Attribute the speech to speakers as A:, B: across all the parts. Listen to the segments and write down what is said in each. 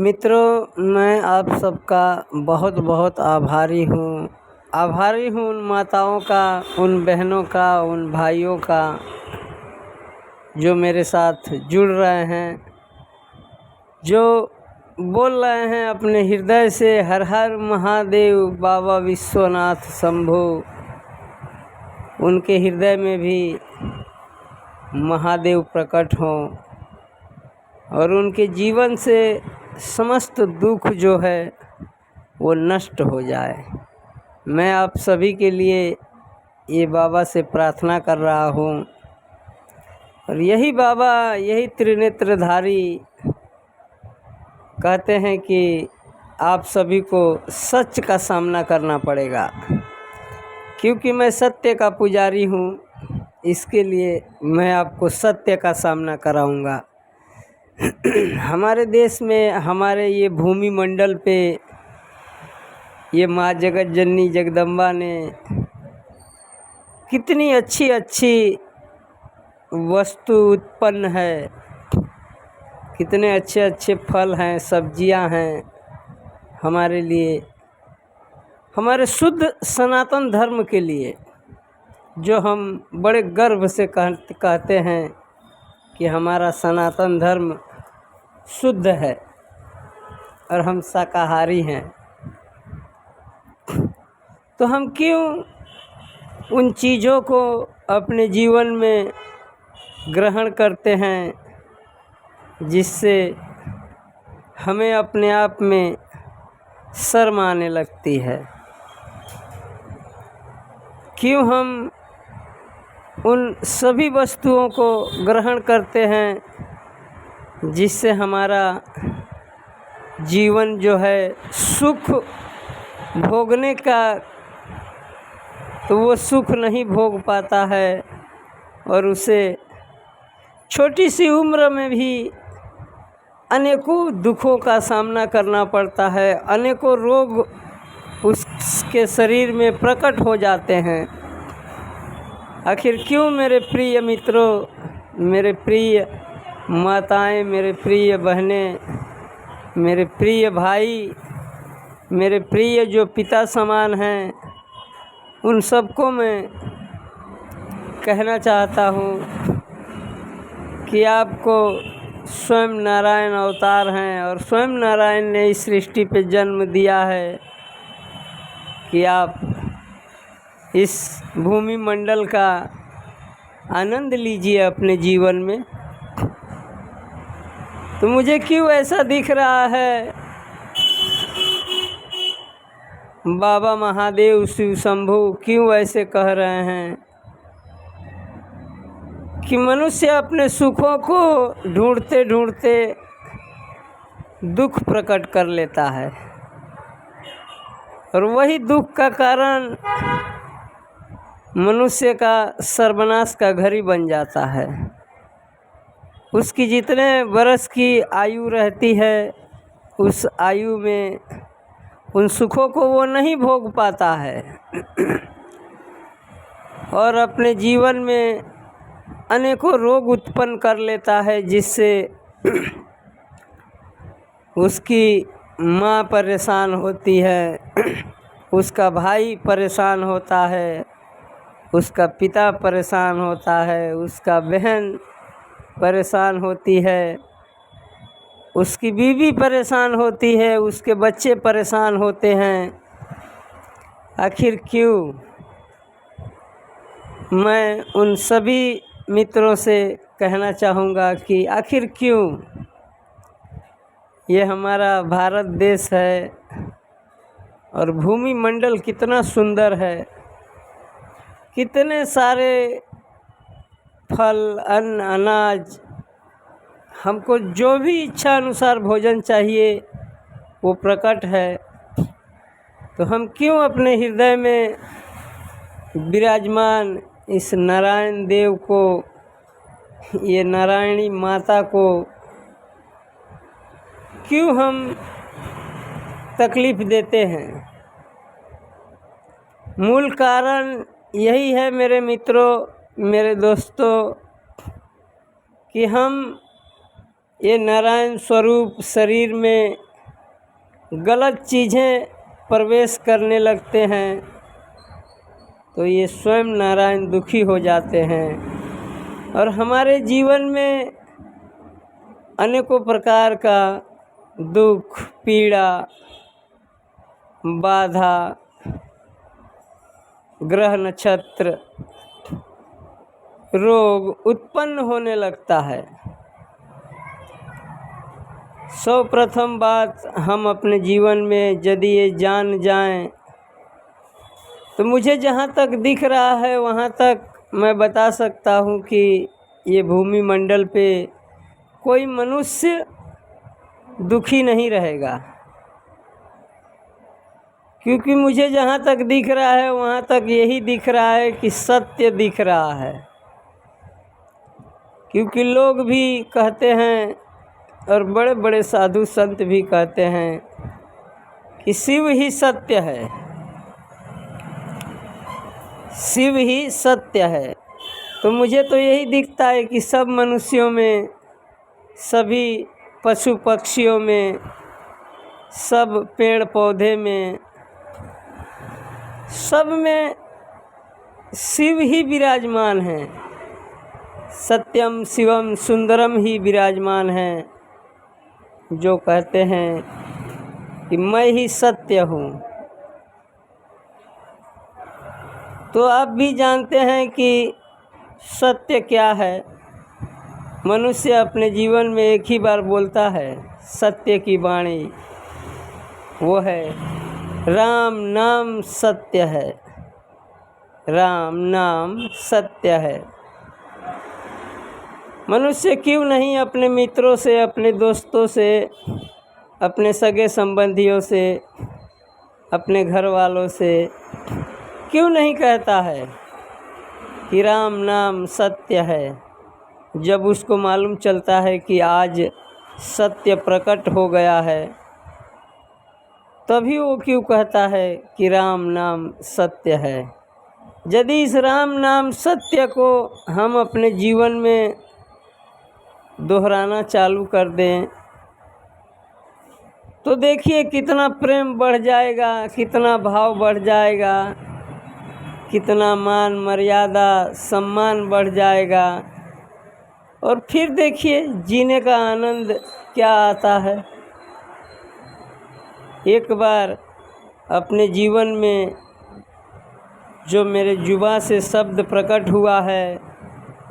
A: मित्रों, मैं आप सबका बहुत बहुत आभारी हूँ। उन माताओं का, उन बहनों का, उन भाइयों का जो मेरे साथ जुड़ रहे हैं, जो बोल रहे हैं अपने हृदय से हर हर महादेव बाबा विश्वनाथ शंभो। उनके हृदय में भी महादेव प्रकट हों और उनके जीवन से समस्त दुख जो है वो नष्ट हो जाए। मैं आप सभी के लिए ये बाबा से प्रार्थना कर रहा हूँ और यही बाबा, यही त्रिनेत्रधारी कहते हैं कि आप सभी को सच का सामना करना पड़ेगा, क्योंकि मैं सत्य का पुजारी हूँ। इसके लिए मैं आपको सत्य का सामना कराऊंगा। हमारे देश में, हमारे ये भूमि मंडल पे ये माँ जगत जननी जगदम्बा ने कितनी अच्छी अच्छी वस्तु उत्पन्न है, कितने अच्छे अच्छे फल हैं, सब्जियां हैं हमारे लिए, हमारे शुद्ध सनातन धर्म के लिए, जो हम बड़े गर्व से कहते हैं कि हमारा सनातन धर्म शुद्ध है और हम शाकाहारी हैं। तो हम क्यों उन चीज़ों को अपने जीवन में ग्रहण करते हैं जिससे हमें अपने आप में शर्म आने लगती है? क्यों हम उन सभी वस्तुओं को ग्रहण करते हैं जिससे हमारा जीवन जो है सुख भोगने का, तो वो सुख नहीं भोग पाता है और उसे छोटी सी उम्र में भी अनेकों दुखों का सामना करना पड़ता है, अनेकों रोग उसके शरीर में प्रकट हो जाते हैं। आखिर क्यों मेरे प्रिय मित्रों, मेरे प्रिय माताएं, मेरे प्रिय बहनें, मेरे प्रिय भाई, मेरे प्रिय जो पिता समान हैं, उन सबको मैं कहना चाहता हूँ कि आपको स्वयं नारायण अवतार हैं और स्वयं नारायण ने इस सृष्टि पे जन्म दिया है कि आप इस भूमि मंडल का आनंद लीजिए अपने जीवन में। तो मुझे क्यों ऐसा दिख रहा है, बाबा महादेव शिव शंभु क्यों ऐसे कह रहे हैं कि मनुष्य अपने सुखों को ढूंढते ढूंढते दुख प्रकट कर लेता है और वही दुख का कारण मनुष्य का सर्वनाश का घड़ी बन जाता है। उसकी जितने वर्ष की आयु रहती है, उस आयु में उन सुखों को वो नहीं भोग पाता है और अपने जीवन में अनेकों रोग उत्पन्न कर लेता है, जिससे उसकी माँ परेशान होती है, उसका भाई परेशान होता है, उसका पिता परेशान होता है, उसका बहन परेशान होती है, उसकी बीवी परेशान होती है, उसके बच्चे परेशान होते हैं। आखिर क्यों? मैं उन सभी मित्रों से कहना चाहूँगा कि आखिर क्यों? ये हमारा भारत देश है और भूमि मंडल कितना सुंदर है, कितने सारे फल, अन्न, अनाज, हमको जो भी इच्छा अनुसार भोजन चाहिए वो प्रकट है। तो हम क्यों अपने हृदय में विराजमान इस नारायण देव को, ये नारायणी माता को क्यों हम तकलीफ़ देते हैं? मूल कारण यही है मेरे मित्रों, मेरे दोस्तों, कि हम ये नारायण स्वरूप शरीर में गलत चीज़ें प्रवेश करने लगते हैं तो ये स्वयं नारायण दुखी हो जाते हैं और हमारे जीवन में अनेकों प्रकार का दुख, पीड़ा, बाधा, ग्रह नक्षत्र, रोग उत्पन्न होने लगता है। सर्वप्रथम बात, हम अपने जीवन में यदि ये जान जाएं तो मुझे जहाँ तक दिख रहा है वहाँ तक मैं बता सकता हूँ कि ये भूमि मंडल पे कोई मनुष्य दुखी नहीं रहेगा, क्योंकि मुझे जहाँ तक दिख रहा है वहाँ तक यही दिख रहा है कि सत्य दिख रहा है। क्योंकि लोग भी कहते हैं और बड़े बड़े साधु संत भी कहते हैं कि शिव ही सत्य है, शिव ही सत्य है। तो मुझे तो यही दिखता है कि सब मनुष्यों में, सभी पशु पक्षियों में, सब पेड़ पौधे में, सब में शिव ही विराजमान हैं। सत्यम शिवम सुंदरम ही विराजमान हैं, जो कहते हैं कि मैं ही सत्य हूँ। तो आप भी जानते हैं कि सत्य क्या है। मनुष्य अपने जीवन में एक ही बार बोलता है सत्य की वाणी, वो है राम नाम सत्य है, राम नाम सत्य है। मनुष्य क्यों नहीं अपने मित्रों से, अपने दोस्तों से, अपने सगे संबंधियों से, अपने घर वालों से क्यों नहीं कहता है कि राम नाम सत्य है, जब उसको मालूम चलता है कि आज सत्य प्रकट हो गया है, तभी वो क्यों कहता है कि राम नाम सत्य है। यदि इस राम नाम सत्य को हम अपने जीवन में दोहराना चालू कर दें तो देखिए कितना प्रेम बढ़ जाएगा, कितना भाव बढ़ जाएगा, कितना मान मर्यादा सम्मान बढ़ जाएगा। और फिर देखिए जीने का आनंद क्या आता है। एक बार अपने जीवन में जो मेरे जुबां से शब्द प्रकट हुआ है,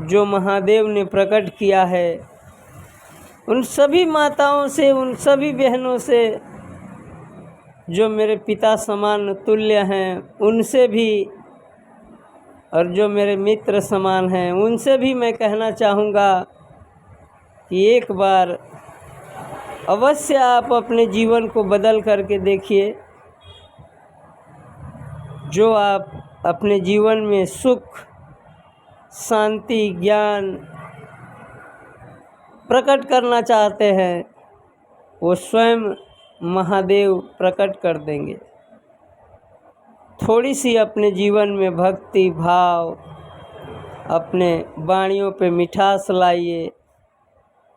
A: जो महादेव ने प्रकट किया है, उन सभी माताओं से, उन सभी बहनों से जो मेरे पिता समान तुल्य हैं, उनसे भी, और जो मेरे मित्र समान हैं, उनसे भी मैं कहना चाहूँगा कि एक बार अवश्य आप अपने जीवन को बदल करके देखिए। जो आप अपने जीवन में सुख, शांति, ज्ञान प्रकट करना चाहते हैं, वो स्वयं महादेव प्रकट कर देंगे। थोड़ी सी अपने जीवन में भक्ति भाव, अपने वाणियों पे मिठास लाइए,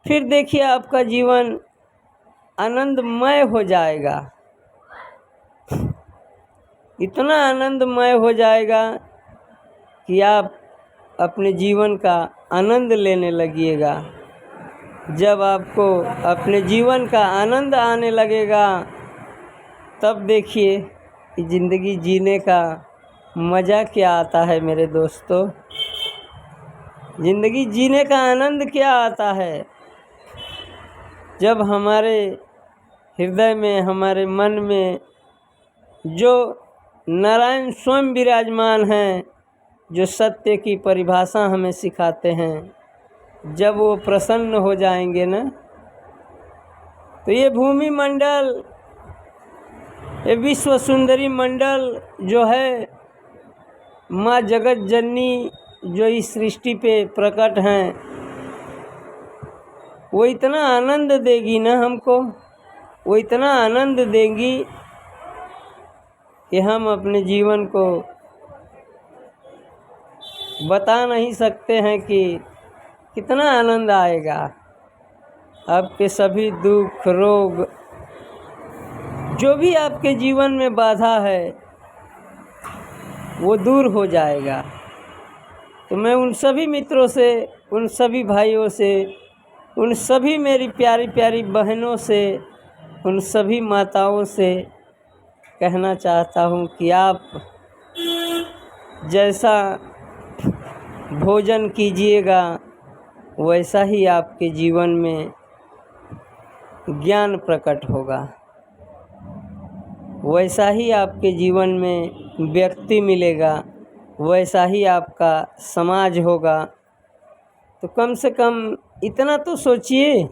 A: फिर देखिए आपका जीवन आनंदमय हो जाएगा। इतना आनंदमय हो जाएगा कि आप अपने जीवन का आनंद लेने लगिएगा। जब आपको अपने जीवन का आनंद आने लगेगा, तब देखिए कि ज़िंदगी जीने का मज़ा क्या आता है। मेरे दोस्तों, ज़िंदगी जीने का आनंद क्या आता है जब हमारे हृदय में, हमारे मन में जो नारायण स्वयं विराजमान हैं, जो सत्य की परिभाषा हमें सिखाते हैं, जब वो प्रसन्न हो जाएंगे ना, तो ये भूमि मंडल, ये विश्व सुंदरी मंडल जो है, माँ जगत जननी जो इस सृष्टि पे प्रकट हैं, वो इतना आनंद देगी ना हमको, वो इतना आनंद देंगी कि हम अपने जीवन को बता नहीं सकते हैं कि कितना आनंद आएगा। आपके सभी दुख रोग जो भी आपके जीवन में बाधा है वो दूर हो जाएगा। तो मैं उन सभी मित्रों से, उन सभी भाइयों से, उन सभी मेरी प्यारी प्यारी बहनों से, उन सभी माताओं से कहना चाहता हूँ कि आप जैसा भोजन कीजिएगा वैसा ही आपके जीवन में ज्ञान प्रकट होगा, वैसा ही आपके जीवन में व्यक्ति मिलेगा, वैसा ही आपका समाज होगा। तो कम से कम इतना तो सोचिए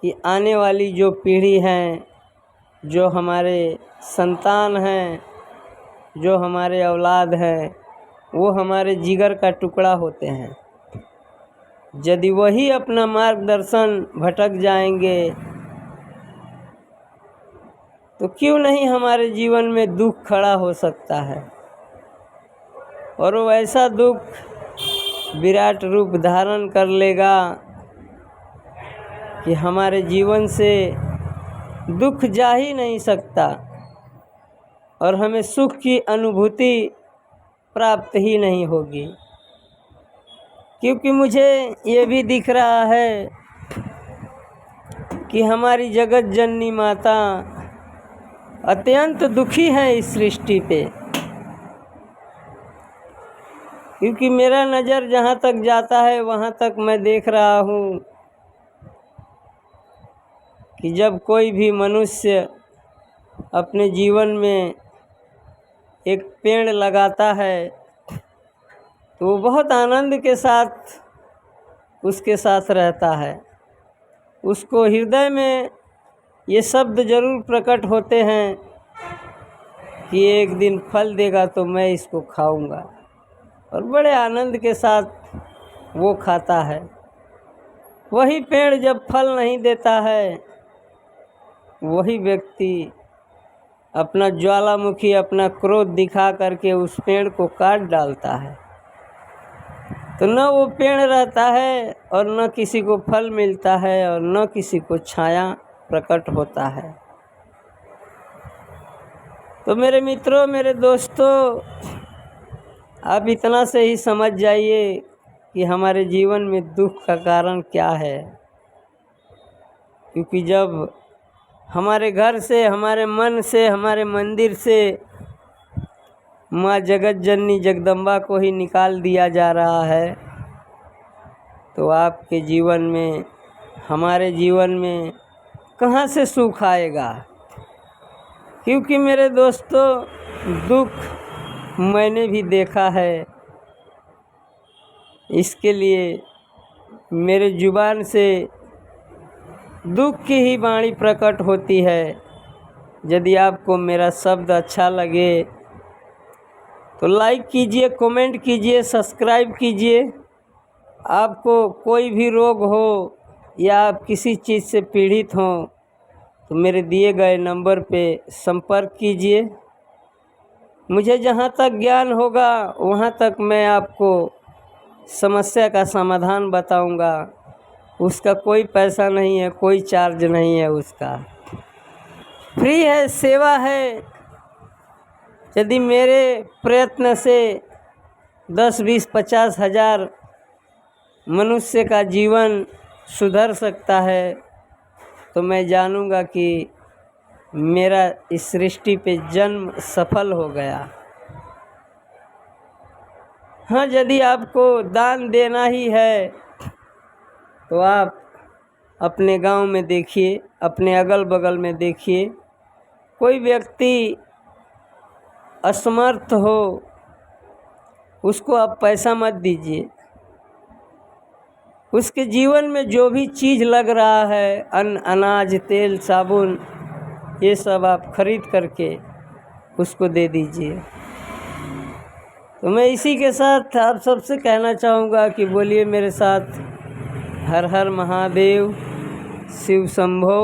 A: कि आने वाली जो पीढ़ी हैं, जो हमारे संतान हैं, जो हमारे औलाद हैं, वो हमारे जिगर का टुकड़ा होते हैं। यदि वही अपना मार्गदर्शन भटक जाएंगे तो क्यों नहीं हमारे जीवन में दुख खड़ा हो सकता है, और वो ऐसा दुख विराट रूप धारण कर लेगा कि हमारे जीवन से दुख जा ही नहीं सकता और हमें सुख की अनुभूति प्राप्त ही नहीं होगी। क्योंकि मुझे ये भी दिख रहा है कि हमारी जगत जननी माता अत्यंत दुखी हैं इस सृष्टि पे। क्योंकि मेरा नज़र जहाँ तक जाता है वहाँ तक मैं देख रहा हूँ कि जब कोई भी मनुष्य अपने जीवन में एक पेड़ लगाता है तो वो बहुत आनंद के साथ उसके साथ रहता है। उसको हृदय में ये शब्द ज़रूर प्रकट होते हैं कि एक दिन फल देगा तो मैं इसको खाऊंगा, और बड़े आनंद के साथ वो खाता है। वही पेड़ जब फल नहीं देता है, वही व्यक्ति अपना ज्वालामुखी, अपना क्रोध दिखा करके उस पेड़ को काट डालता है। तो न वो पेड़ रहता है और न किसी को फल मिलता है और न किसी को छाया प्रकट होता है। तो मेरे मित्रों, मेरे दोस्तों, आप इतना से ही समझ जाइए कि हमारे जीवन में दुख का कारण क्या है। क्योंकि जब हमारे घर से, हमारे मन से, हमारे मंदिर से माँ जगत जननी जगदम्बा को ही निकाल दिया जा रहा है, तो आपके जीवन में, हमारे जीवन में कहाँ से सुख आएगा। क्योंकि मेरे दोस्तों, दुख मैंने भी देखा है। इसके लिए मेरे जुबान से दुख की ही वाणी प्रकट होती है। यदि आपको मेरा शब्द अच्छा लगे तो लाइक कीजिए, कमेंट कीजिए, सब्सक्राइब कीजिए। आपको कोई भी रोग हो या आप किसी चीज़ से पीड़ित हों तो मेरे दिए गए नंबर पे संपर्क कीजिए। मुझे जहाँ तक ज्ञान होगा वहाँ तक मैं आपको समस्या का समाधान बताऊंगा। उसका कोई पैसा नहीं है, कोई चार्ज नहीं है, उसका फ्री है, सेवा है। यदि मेरे प्रयत्न से 10, 20, 50 हज़ार मनुष्य का जीवन सुधर सकता है तो मैं जानूंगा कि मेरा इस सृष्टि पे जन्म सफल हो गया। हाँ, यदि आपको दान देना ही है तो आप अपने गांव में देखिए, अपने अगल बगल में देखिए, कोई व्यक्ति असमर्थ हो उसको आप पैसा मत दीजिए। उसके जीवन में जो भी चीज़ लग रहा है, अन्न, अनाज, तेल, साबुन, ये सब आप खरीद करके उसको दे दीजिए। तो मैं इसी के साथ आप सबसे कहना चाहूँगा कि बोलिए मेरे साथ, हर हर महादेव, शिव शंभो।